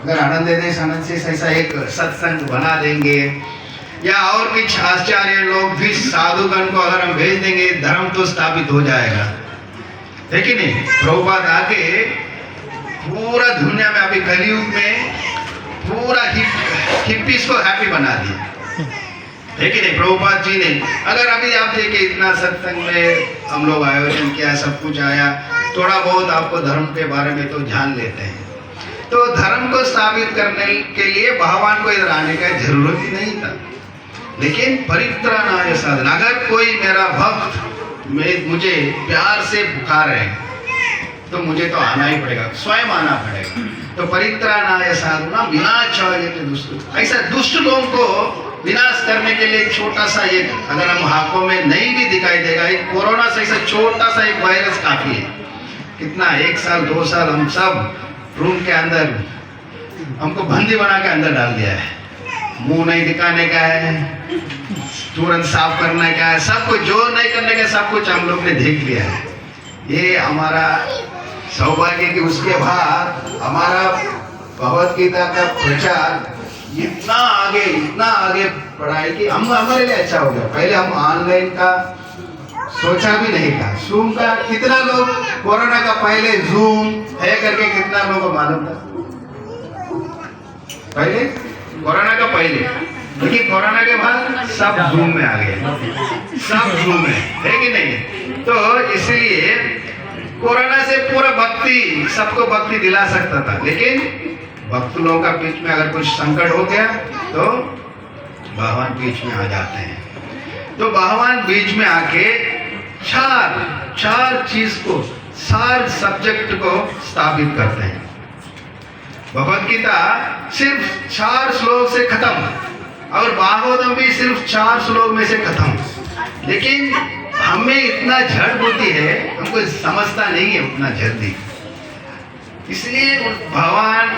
अगर आनंद देश आनंद से ऐसा एक सत्संग बना देंगे या और कुछ आचार्य लोग भी साधुगण को अगर हम भेज देंगे, धर्म तो स्थापित हो जाएगा, है कि नहीं। प्रभुपाद आके पूरा दुनिया में अभी कलयुग में पूरा हिप्पीज को हैप्पी बना दिया, है कि नहीं। प्रभुपाद जी ने अगर अभी आप देखिए इतना सत्संग में हम लोग आयोजन किया, सब कुछ आया, थोड़ा बहुत आपको धर्म के बारे में तो जान लेते हैं। तो धर्म को स्थापित करने के लिए भगवान को इधर आने का जरूरत ही नहीं था, लेकिन परित्राणाय साधन, अगर कोई मेरा भक्त मुझे प्यार से पुकार है तो मुझे तो आना ही पड़ेगा, स्वयं आना पड़ेगा। तो परित्राणाय साधना विनाशाय दुष्ट, ऐसा दुष्ट लोगों को विनाश करने के लिए छोटा सा एक, अगर हम आंखों में नहीं भी दिखाई देगा, एक कोरोना से ऐसा छोटा सा एक वायरस काफी है। कितना 1 साल 2 साल हम सब रूम के अंदर हमको बंदी बना के अंदर डाल दिया है, मुंह नहीं दिखाने का है, तुरंत साफ करने का है, सब कुछ जो नहीं करने का सब कुछ हम लोग ने देख लिया है। ये हमारा सौभाग्य कि उसके बाद हमारा भगवत गीता का प्रचार इतना आगे पढ़ाई कि हम हमारे लिए अच्छा हो गया। पहले हम ऑनलाइन का सोचा भी नहीं था, जूम का कितना लोग कोरोना का पहले जूम है करके कितना लोगों को मालूम था पहले, कोरोना का पहले, लेकिन कोरोना के बाद सब जूम में आ गए, सब जूम में, है कि नहीं। तो इसलिए कोरोना से पूरा भक्ति, सबको भक्ति दिला सकता था, लेकिन भक्त लोगों का बीच में अगर कुछ संकट हो गया तो भगवान बीच में आ जाते हैं। तो भगवान बीच में आके चार चीज को, 4 सब्जेक्ट को स्थापित करते हैं। भगवत गीता सिर्फ 4 श्लोक से खत्म, और भागवतम भी सिर्फ 4 श्लोक में से खत्म, लेकिन हमें इतना झड़ बुद्धि है, हमको समझता नहीं है उतना जल्दी। इसलिए भगवान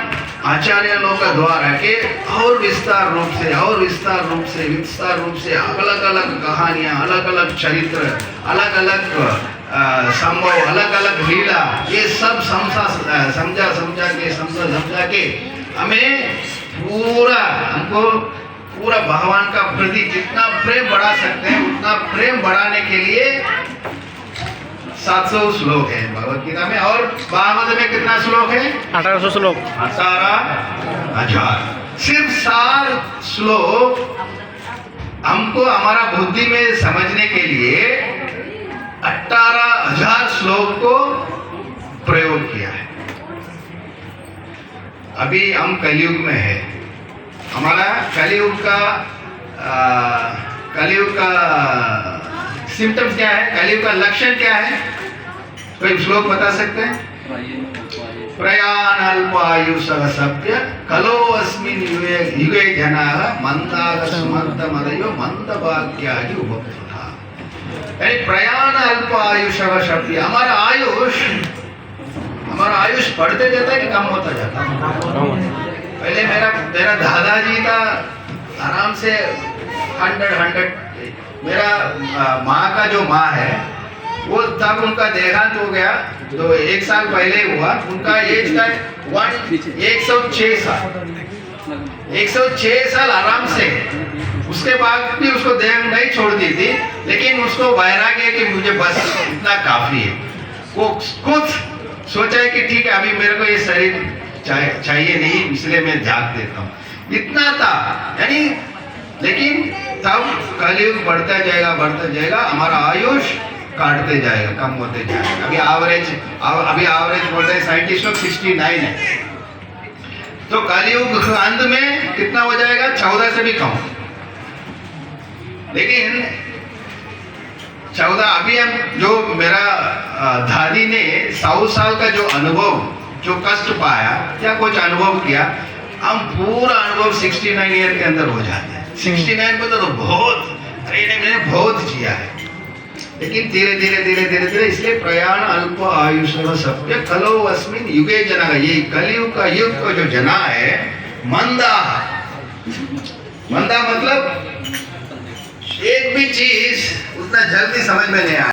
आचार्य लोगों का द्वारा के और विस्तार रूप से अलग अलग कहानियां, अलग अलग चरित्र, अलग अलग संभव, अलग अलग लीला, ये सब समझा के हमें हमको पूरा भगवान का प्रति जितना प्रेम बढ़ा सकते हैं उतना प्रेम बढ़ाने के लिए 700 श्लोक है भगवत गीता में, और भागवत में कितना श्लोक है? 1800 श्लोक, 18,000। सिर्फ 4 श्लोक हमको हमारा बुद्धि में समझने के लिए 18,000 श्लोक को प्रयोग किया है। अभी हम कलयुग में है, हमारा कलयुग का सिम्टम्स क्या है, कलयुग का लक्षण क्या है? कोई श्लोक बता सकते हैं? प्रयाण अल्पायुषः सभ्य कलो अस्मिन् युगे जनाः मंदागस्मन्तमदयो मंदभाग्याः उपभुक्ताः। यानी प्रयाण अल्पायुषः सभ्य, हमारा आयुष बढ़ते जाता है कि कम होता जाता है? पहले मेरा दादाजी था आराम से 100 मेरा माँ का जो माँ है वो तब उनका देहांत हो गया, तो 1 साल पहले हुआ, उनका एज का 106 साल, 106 साल आराम से। उसके बाद भी उसको देह नहीं छोड़ती थी, लेकिन उसको वैराग्य कि मुझे बस इतना काफी है। वो खुद सोचा है कि ठीक है अभी मेरे को ये शरीर चाहिए नहीं, इसलिए मैं त्याग देता हूँ, इतना था। यानी लेकिन तब कलयुग बढ़ता जाएगा, हमारा आयुष काटते जाएगा, कम होते जाएगा। अभी एवरेज बोल रहे साइंटिस्ट लोग 69 है, तो कलयुग अंत में कितना हो जाएगा? 14 से भी कम। लेकिन 14 अभी हम जो मेरा दादी ने 100 साल का जो अनुभव, जो कष्ट पाया या कुछ अनुभव किया, हम पूरा अनुभव 69 ईयर के अंदर हो जाते हैं। 69 में तो बहुत, अरे मैंने बहुत जिया है, लेकिन धीरे धीरे इसलिए प्रयाण अल्प आयुषः सभ्य कलो अस्मिन् युगे जना, ये कलयुग का युग का जो जना है मंदा मतलब एक भी चीज उतना जल्दी समझ में नहीं आया।